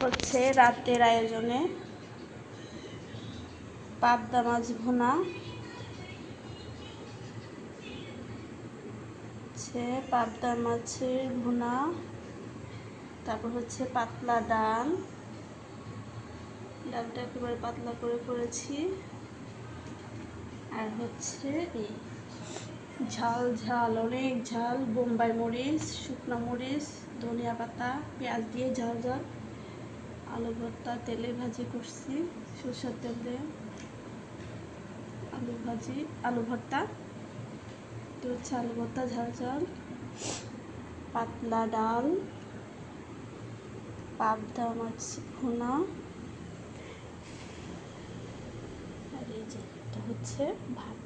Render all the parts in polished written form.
হচ্ছে রাতের আয়োজনে পাবদা মাছ ভুনা, হচ্ছে পাবদা মাছের ভুনা, তারপর হচ্ছে পাতলা ডাল, ডালটা একেবারে পাতলা করে করেছি, আর হচ্ছে এই ঝাল ঝাল অনেক ঝাল বোম্বাই মরিচ, শুকনো মরিচ, ধনিয়া পাতা, পেঁয়াজ দিয়ে ঝাল ঝাল আলু ভর্তা তেলে ভাজি করছি, সরষের তেল দিয়ে আলু ভাজি আলু ভর্তা, তো হচ্ছে আলু ভর্তা ঝাল ঝাল, পাতলা ডাল, পাবদা মাছ ভুনা, আর এই যে এটা হচ্ছে ভাত।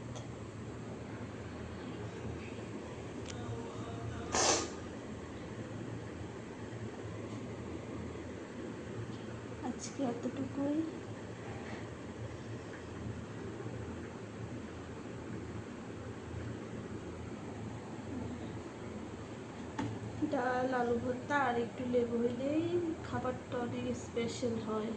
আজকে এতটুকুই। ডাল আলু ভর্তা আর একটু লেবু হইলেই খাবারটা অনেক স্পেশাল হয়।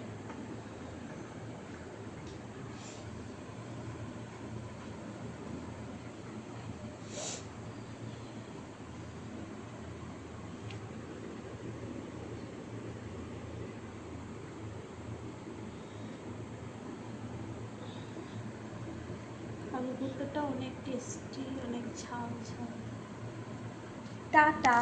আলু ভর্তাটা অনেক টেস্টি, অনেক ঝাল ঝাল। টাটা।